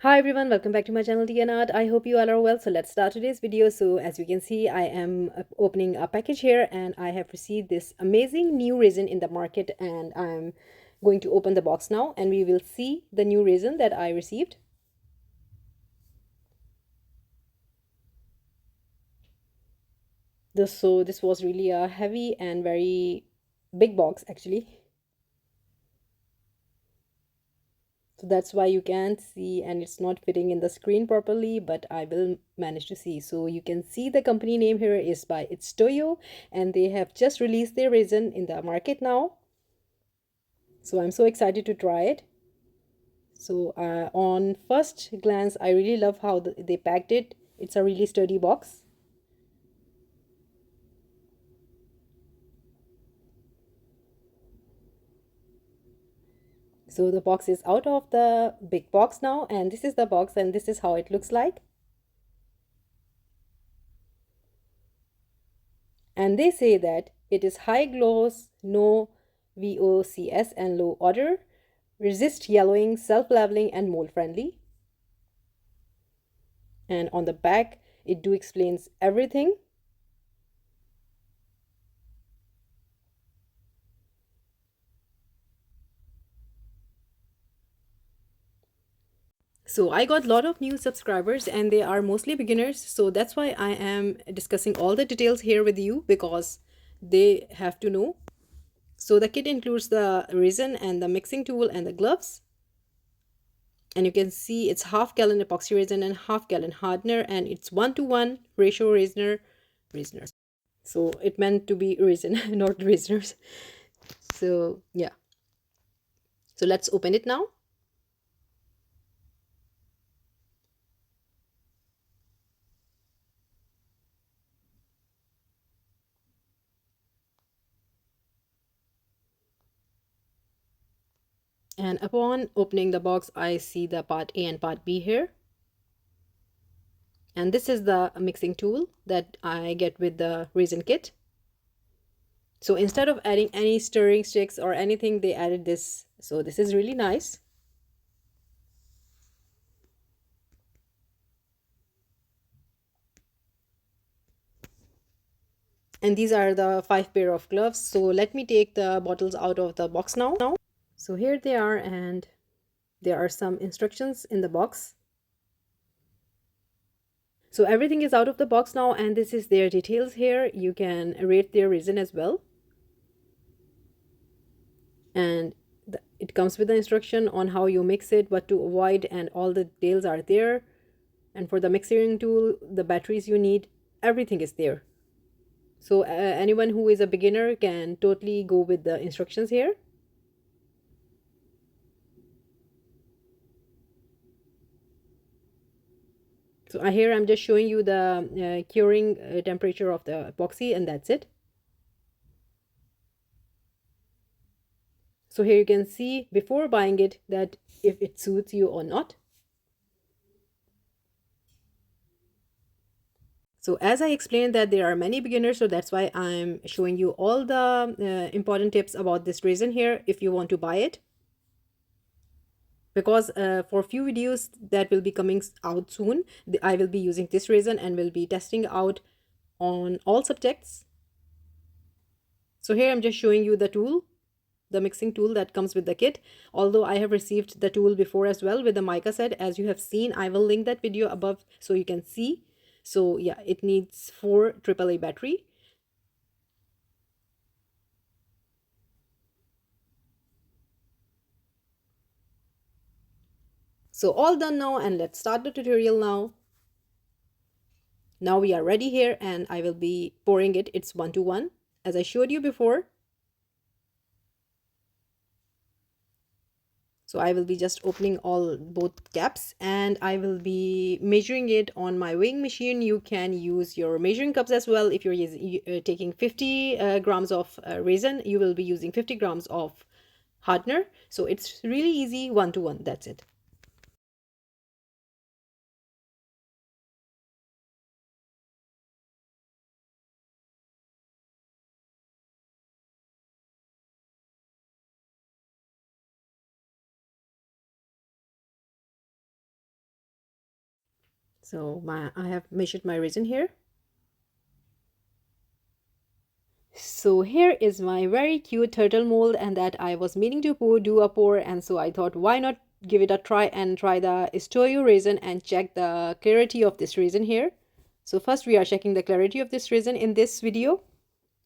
Hi everyone, welcome back to my channel Tea&Art. I hope you all are well. So let's start today's video. So as you can see, I am opening a package here and I have received this amazing new resin in the market, and I'm going to open the box now and we will see the new resin that I received. This was really a heavy and very big box actually. So that's why you can't see and it's not fitting in the screen properly, but I will manage to see. So you can see the company name here is by Istoyo, and they have just released their resin in the market now. So I'm so excited to try it. So on first glance, I really love how they packed it. It's a really sturdy box. So the box is out of the big box now, and this is the box and this is how it looks like. And they say that it is high gloss, no VOCs, and low odor, resist yellowing, self-leveling, and mold friendly. And on the back, it do explains everything. So I got a lot of new subscribers and they are mostly beginners. So that's why I am discussing all the details here with you, because they have to know. So the kit includes the resin and the mixing tool and the gloves. And you can see it's half-gallon epoxy resin and half-gallon hardener, and it's 1:1 ratio resiners. So it meant to be resin, not resiners. So yeah. So let's open it now. And upon opening the box, I see the part A and part B here. And this is the mixing tool that I get with the resin kit. So instead of adding any stirring sticks or anything, they added this. So this is really nice. And these are the 5 pair of gloves. So let me take the bottles out of the box now. So here they are, and there are some instructions in the box. So everything is out of the box now, and this is their details here. You can rate their resin as well. And it comes with the instruction on how you mix it, what to avoid, and all the details are there. And for the mixing tool, the batteries you need, everything is there. So anyone who is a beginner can totally go with the instructions here. So here I'm just showing you the curing temperature of the epoxy, and that's it. So here you can see before buying it that if it suits you or not. So as I explained that there are many beginners, so that's why I'm showing you all the important tips about this resin here if you want to buy it. Because for few videos that will be coming out soon, I will be using this resin and will be testing out on all subjects. So here I'm just showing you the tool, the mixing tool that comes with the kit. Although I have received the tool before as well with the mica set, as you have seen. I will link that video above so you can see. So yeah, it needs 4 AAA battery. So all done now, and let's start the tutorial now. Now we are ready here, and I will be pouring it. It's 1:1 as I showed you before. So I will be just opening both caps, and I will be measuring it on my weighing machine. You can use your measuring cups as well. If you're taking 50 grams of resin, you will be using 50 grams of hardener. So it's really easy, 1:1. That's it. So I have measured my resin here. So here is my very cute turtle mold, and that I was meaning to do a pour, and so I thought why not give it a try and try the Istoyo resin and check the clarity of this resin here. So first we are checking the clarity of this resin in this video,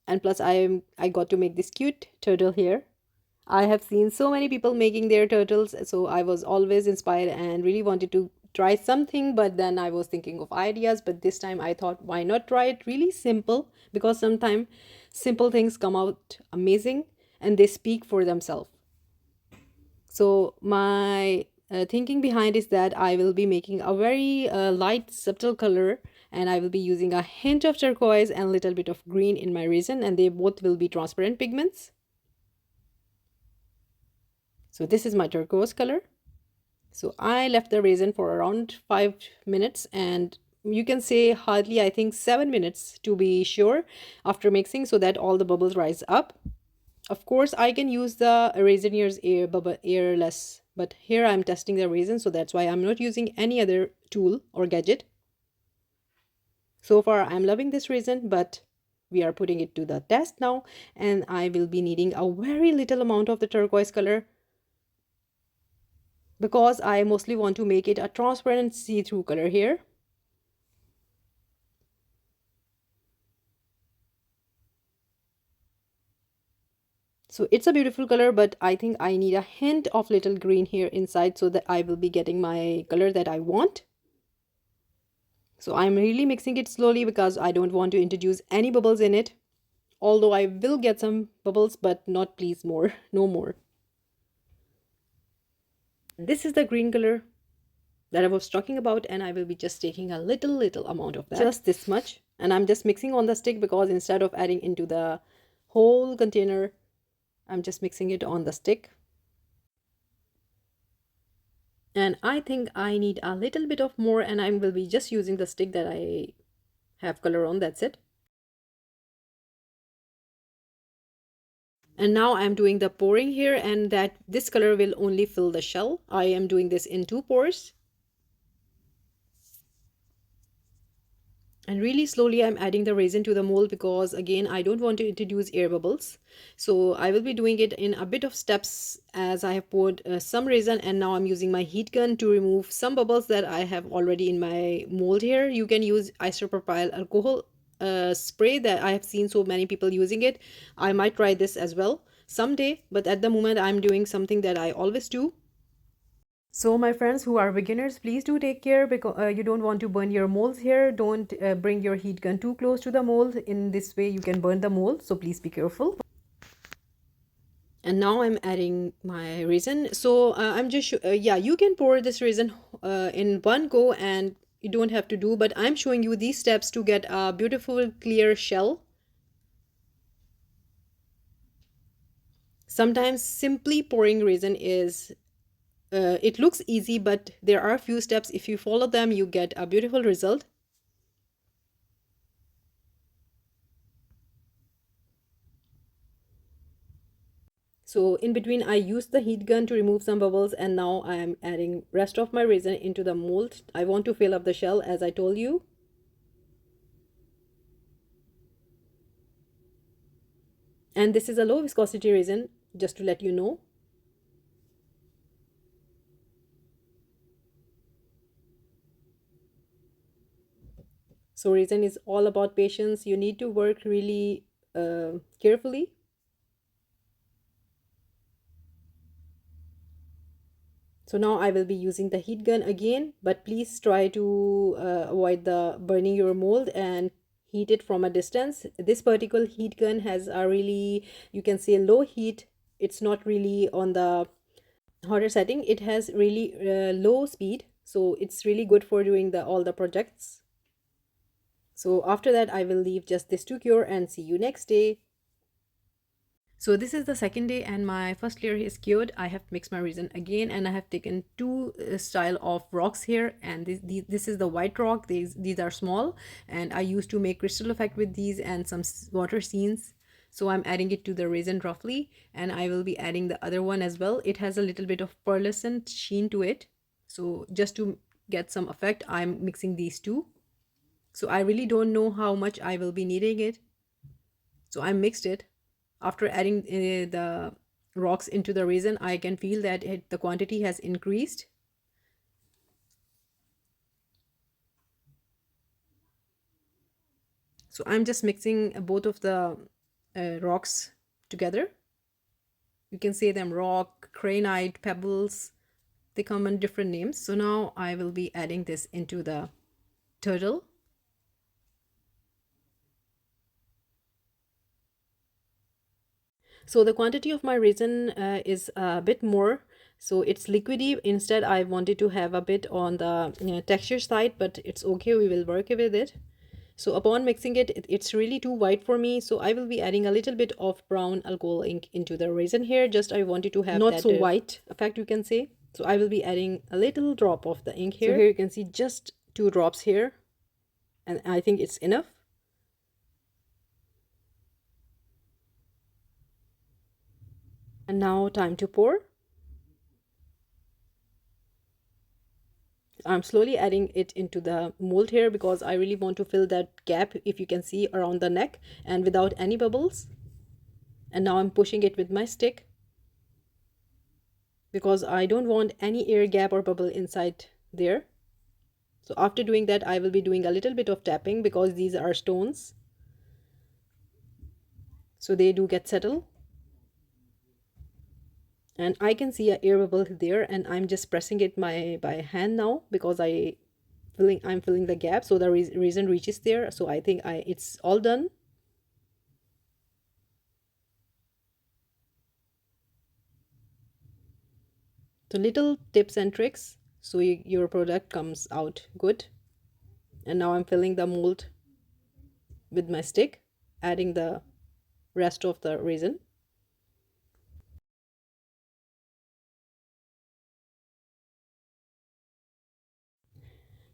and plus I got to make this cute turtle here. I have seen so many people making their turtles, so I was always inspired and really wanted to try something, but then I was thinking of ideas. But this time I thought, why not try it really simple? Because sometimes simple things come out amazing and they speak for themselves. So my thinking behind is that I will be making a very light, subtle color, and I will be using a hint of turquoise and a little bit of green in my resin, and they both will be transparent pigments. So this is my turquoise color. So I left the resin for around 5 minutes, and you can say hardly, I think 7 minutes to be sure, after mixing, so that all the bubbles rise up. Of course, I can use the Resinier's airless, but here I'm testing the resin, so that's why I'm not using any other tool or gadget. So far, I'm loving this resin, but we are putting it to the test now, and I will be needing a very little amount of the turquoise color, because I mostly want to make it a transparent see-through color here. So it's a beautiful color, but I think I need a hint of little green here inside so that I will be getting my color that I want. So I'm really mixing it slowly because I don't want to introduce any bubbles in it. Although I will get some bubbles, but not please more, no more. This is the green color that I was talking about, and I will be just taking a little amount of that. Just this much. And I'm just mixing on the stick because instead of adding into the whole container, I'm just mixing it on the stick. And I think I need a little bit of more, and I will be just using the stick that I have color on. That's it. And now I'm doing the pouring here, and that this color will only fill the shell. I am doing this in 2 pours. And really slowly I'm adding the resin to the mold because again I don't want to introduce air bubbles. So I will be doing it in a bit of steps as I have poured some resin, and now I'm using my heat gun to remove some bubbles that I have already in my mold here. You can use isopropyl alcohol spray that I have seen so many people using it. I might try this as well someday, but at the moment I'm doing something that I always do. So my friends who are beginners, please do take care because you don't want to burn your molds here. Don't bring your heat gun too close to the mold. In this way you can burn the mold, so please be careful. And now I'm adding my resin. So I'm just yeah, you can pour this resin in one go and you don't have to do, but I'm showing you these steps to get a beautiful clear shell. Sometimes simply pouring resin is it looks easy, but there are a few steps. If you follow them, you get a beautiful result. So in between I used the heat gun to remove some bubbles, and now I am adding rest of my resin into the mold. I want to fill up the shell as I told you. And this is a low viscosity resin, just to let you know. So resin is all about patience. You need to work really carefully. So now I will be using the heat gun again, but please try to avoid the burning your mold and heat it from a distance. This particular heat gun has a really, you can say, low heat. It's not really on the hotter setting. It has really low speed, so it's really good for doing all the projects. So after that I will leave just this to cure and see you next day. So this is the second day and my first layer is cured. I have mixed my resin again, and I have taken two style of rocks here, and this is the white rock. These are small, and I used to make crystal effect with these and some water scenes. So I'm adding it to the resin roughly, and I will be adding the other one as well. It has a little bit of pearlescent sheen to it, so just to get some effect, I'm mixing these two. So I really don't know how much I will be needing it. So I mixed it. After adding the rocks into the resin, I can feel that the quantity has increased. So I'm just mixing both of the rocks together. You can say them rock, granite, pebbles. They come in different names. So now I will be adding this into the turtle. So the quantity of my resin is a bit more. So it's liquidy. Instead, I wanted to have a bit on the texture side, but it's okay. We will work with it. So upon mixing it, it's really too white for me. So I will be adding a little bit of brown alcohol ink into the resin here. Just I wanted to have not that, so white effect, you can say. So I will be adding a little drop of the ink here. So here you can see just 2 drops here. And I think it's enough. And now time to pour. I'm slowly adding it into the mold here because I really want to fill that gap, if you can see, around the neck and without any bubbles. And now I'm pushing it with my stick because I don't want any air gap or bubble inside there. So after doing that, I will be doing a little bit of tapping because these are stones, so they do get settled. And I can see an air bubble there, and I'm just pressing it by hand now because I'm filling the gap so the resin reaches there. So I think it's all done. So little tips and tricks so your product comes out good. And now I'm filling the mold with my stick, adding the rest of the resin.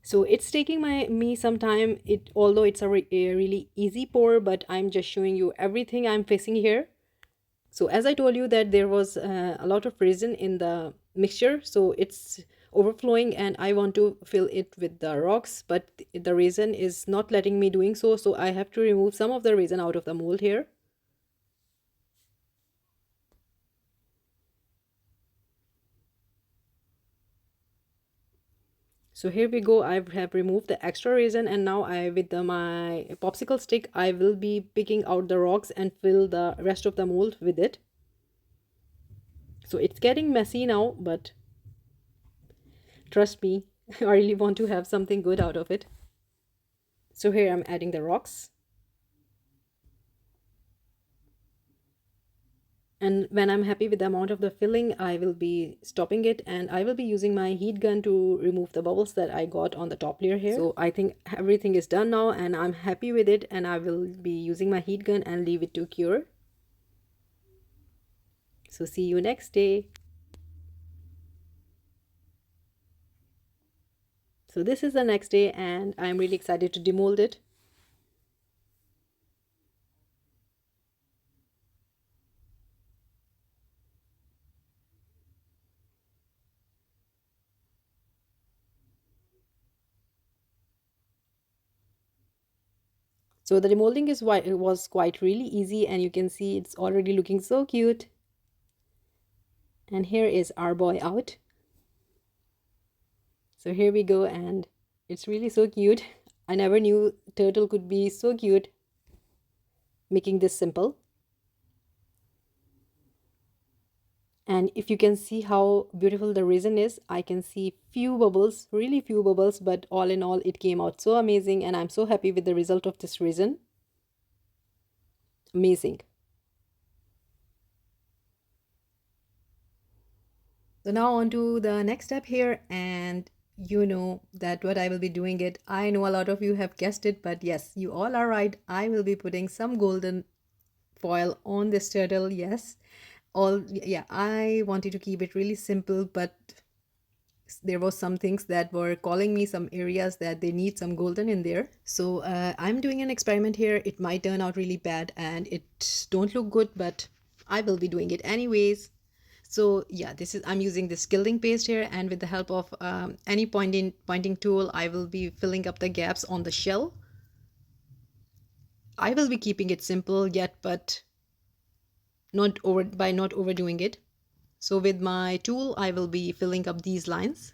So it's taking me some time, although it's a really easy pour, but I'm just showing you everything I'm facing here. So as I told you that there was a lot of resin in the mixture, so it's overflowing and I want to fill it with the rocks, but the resin is not letting me doing so. So I have to remove some of the resin out of the mold here. So here we go. I have removed the extra resin, and now with my popsicle stick, I will be picking out the rocks and fill the rest of the mold with it. So it's getting messy now, but trust me, I really want to have something good out of it. So here I'm adding the rocks. And when I'm happy with the amount of the filling, I will be stopping it, and I will be using my heat gun to remove the bubbles that I got on the top layer here. So I think everything is done now and I'm happy with it, and I will be using my heat gun and leave it to cure. So see you next day. So this is the next day and I'm really excited to demold it. So the demolding was quite really easy, and you can see it's already looking so cute. And here is our boy out. So here we go, and it's really so cute. I never knew turtle could be so cute making this simple. And if you can see how beautiful the resin is, I can see few bubbles, really few bubbles, but all in all it came out so amazing, and I'm so happy with the result of this resin. Amazing. So now on to the next step here, and you know that what I will be doing it. I know a lot of you have guessed it, but yes, you all are right. I will be putting some golden foil on this turtle. Yes, I wanted to keep it really simple, but there was some things that were calling me, some areas that they need some golden in there. So I'm doing an experiment here. It might turn out really bad and it don't look good, but I will be doing it anyways. So yeah, this is, I'm using this gilding paste here, and with the help of any pointing tool, I will be filling up the gaps on the shell. I will be keeping it simple yet, but not overdoing it. So with my tool, I will be filling up these lines.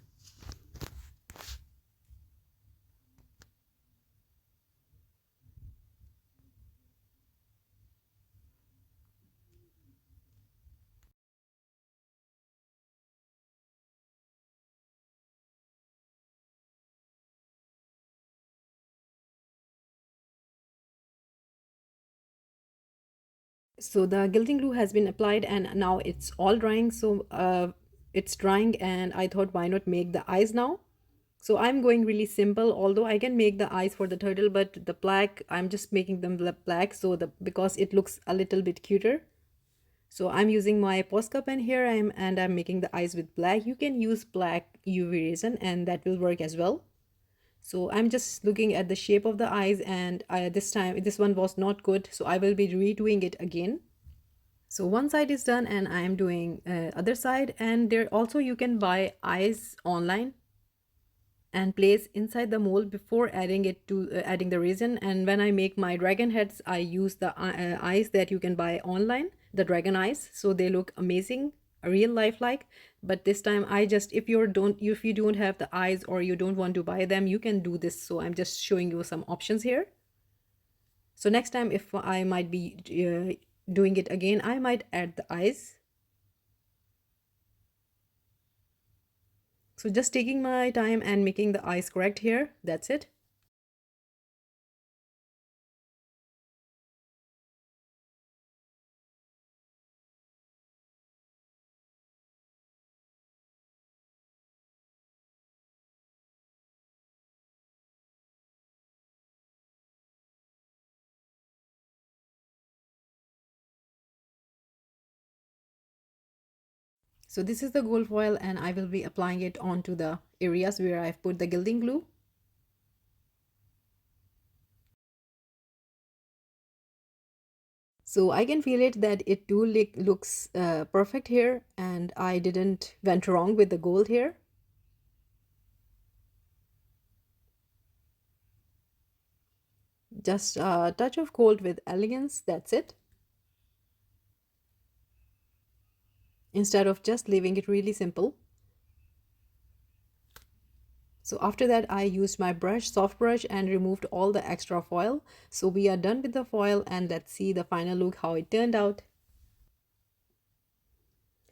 So the gilding glue has been applied and now it's all drying. So it's drying, and I thought, why not make the eyes now? So I'm going really simple, although I can make the eyes for the turtle, but the black, I'm just making them black, so the because it looks a little bit cuter. So I'm using my Posca pen here, I'm making the eyes with black. You can use black UV resin and that will work as well. So I'm just looking at the shape of the eyes, and this time this one was not good, so I will be redoing it again. So one side is done and I am doing other side, and there also you can buy eyes online and place inside the mold before adding it to adding the resin. And when I make my dragon heads, I use the eyes that you can buy online, the dragon eyes, so they look amazing, real life like. But this time I just, if you don't have the eyes or you don't want to buy them, you can do this. So I'm just showing you some options here. So next time, if I might be doing it again, I might add the eyes. So just taking my time and making the eyes correct here. That's it. So this is the gold foil, and I will be applying it onto the areas where I've put the gilding glue. So I can feel it that it too looks perfect here, and I didn't went wrong with the gold here. Just a touch of gold with elegance, that's it. Instead of just leaving it really simple. So after that, I used my brush, soft brush, and removed all the extra foil. So we are done with the foil, and let's see the final look, how it turned out.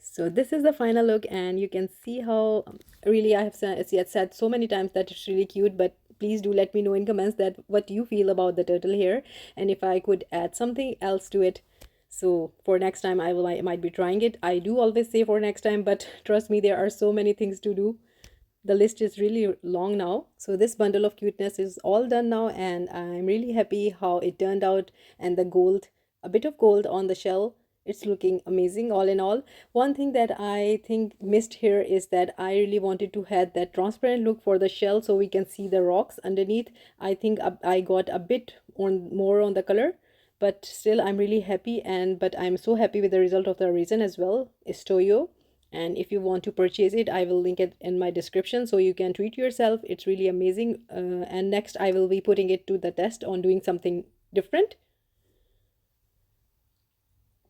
So this is the final look, and you can see how really I have said so many times that it's really cute, but please do let me know in comments that what you feel about the turtle here, and if I could add something else to it. So for next time, I might be trying it. I do always say for next time, but trust me, there are so many things to do. The list is really long now. So this bundle of cuteness is all done now, and I'm really happy how it turned out. And the gold, a bit of gold on the shell, it's looking amazing all in all. One thing that I think missed here is that I really wanted to have that transparent look for the shell so we can see the rocks underneath. I think I got a bit on more on the color, but still I'm really happy. And but I'm so happy with the result of the resin as well, Istoyo. And if you want to purchase it, I will link it in my description so you can treat yourself. It's really amazing. And next I will be putting it to the test on doing something different.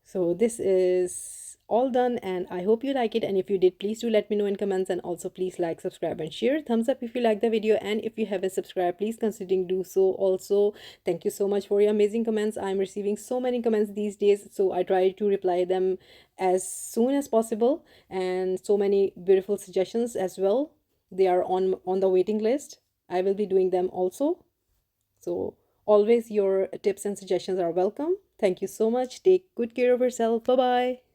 So this is all done, and I hope you like it. And if you did, please do let me know in comments, and also please like, subscribe, and share. Thumbs up if you like the video, and if you haven't subscribed, please consider do so also. Thank you so much for your amazing comments. I'm receiving so many comments these days, so I try to reply them as soon as possible, and so many beautiful suggestions as well. They are on the waiting list. I will be doing them also. So always your tips and suggestions are welcome. Thank you so much. Take good care of yourself. Bye bye.